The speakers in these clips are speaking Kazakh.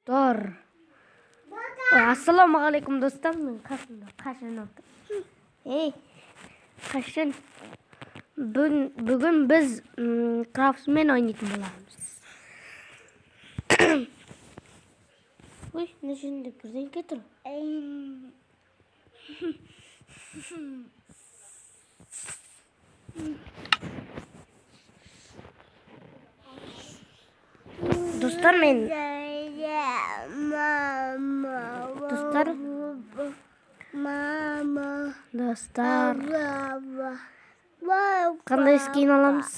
Достар. Ассалаумағалейкум достар, мен Қашын отыр. Қашын. Бүгін біз крафтмен ойнайтын боламыз. Ой, не жерінде бірдеңе тұр? Достар, қандай скин аламыз?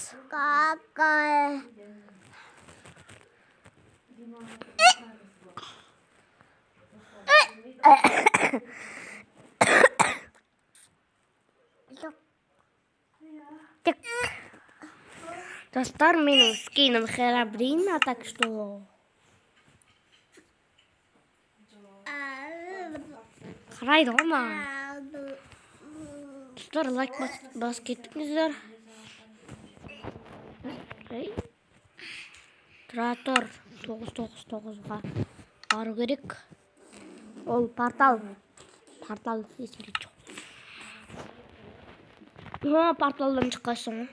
Достар, менің скином Херабрина, так что... Қарайды ғой маған. Достар, лайк бас кеттіңіздер. Тұратор 999-ға бару керек. Ол портал есімде жоқ. Порталдан шыққайсың.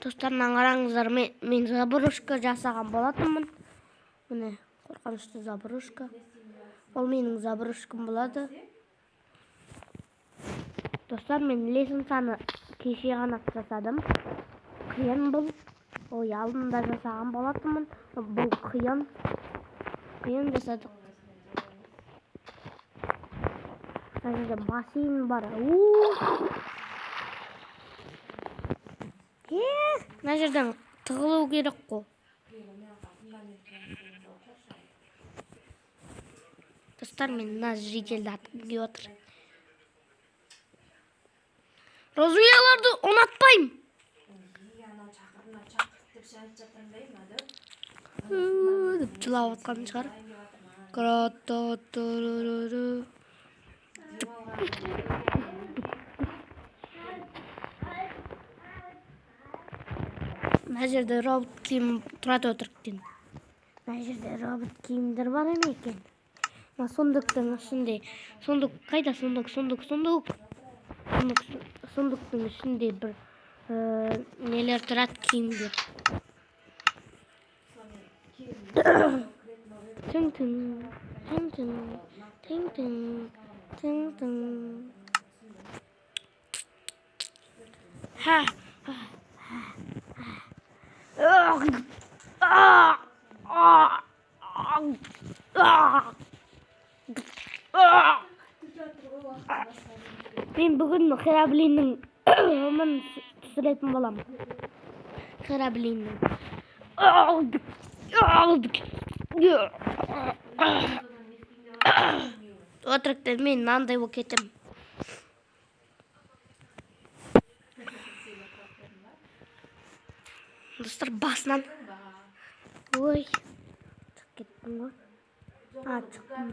Достарынан қараңыздар, мен заброшка жасаған болатынмын. Міне, қорқынышты заброшка. Ол менің заброшкам болады. Достар, мен лесенцаны кеше ғана жасадым. Қиын бұл. Ой, алдында жасаған болатынмын. Бұл қиын. Қиын жасадық. Әжеде бассейн бар. Мына жерден тығылу керек қой. Достар, мен мына жеделді атқым келіп отыр. Розуяларды ұнатпаймын. Деп жылап отқан шығар. Мына жерде робот киім тұрады отырықтен. Мына жерде робот киімдер бар еме екен. Мына сондықтың ішінде. Сондық, қайда сондық? Сондықтың ішінде бір нелер тұрады киімдер. Тың-тың. Мен бүгін Хераблиннің өмірін түсіретін болам. Хераблиннің. Отырықтан мен мынандай болып кетем. Достар, басынан. Ой, шығып кеттім ғой. Шықтым.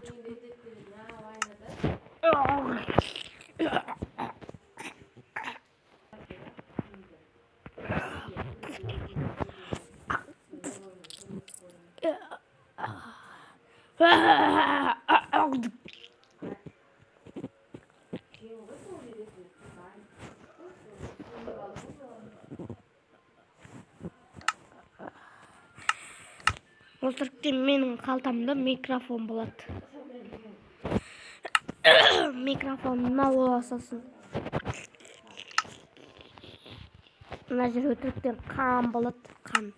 Отырықтен менің қалтамда микрофон болады. Микрофон мына боласасын. Мына жер өтіріктен қан болады, қан.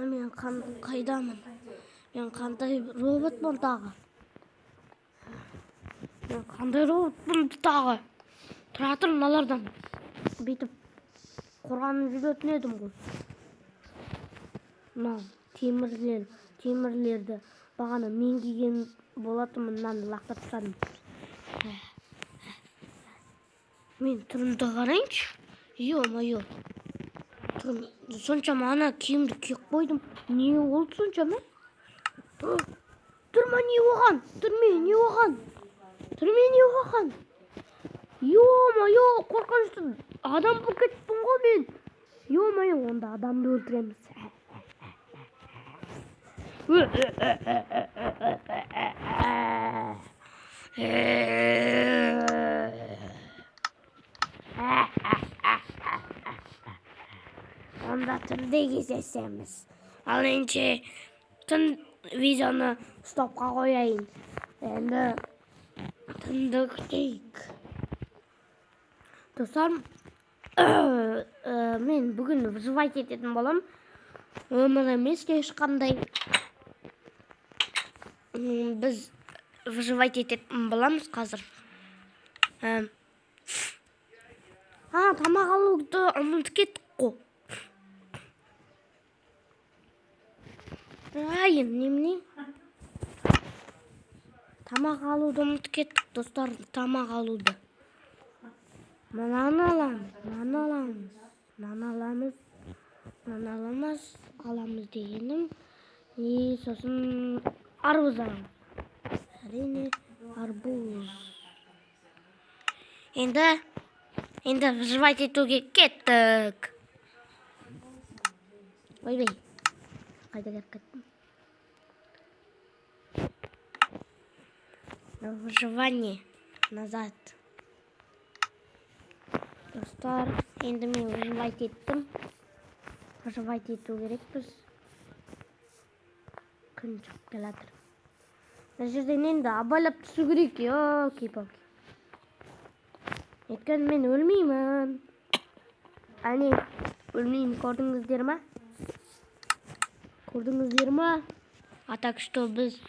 Мен қайдамын? Мен қандай роботпын тағы? Тұратыр мыналардан бүйтіп қорғанып жүретін едім ғой. Мынау темірлерді бағана мен киген болатынмын, мынаны лақтырып тастадым. Мен түрімді қарайыншы. Ё-моё. Соншама ана киімді киіп қойдым. Не болды соншама? Түрме не оған? Түрме не оған? Түрме не оған? Ё-моё, қорқынышты адам болып кеттім ғой мен. Ё-моё, онда адамды өлтіреміз. Онда түнде кездесеміз. Ал енді түн видеоны стопқа қояйын. Енді түнді күтейік. Достар, мен бүгін выживать ететін болам. Өмір емес ешқандай. Біз выживать ететін боламыз қазір. Тамақ алуды ұмытып кеттік қой. Немене? Тамақ алуды ұмытып кеттік, достар, тамақ алуды. Нан аламыз дегенім. Сосын арбуз аламыз. Әрине, арбуз. Енді выживать етуге кеттік. Ойбай, қайда кеп кеттім? Выживание назад. Достар, енді мен выживать еттім. Выживать ету керекпіз. Күн шығып келатыр. Мына жерден енді абайлап түсу керек. Йоки-поки. Өйткені мен өлмеймін. Әне, өлмеймін, көрдіңіздер ма? А так что біз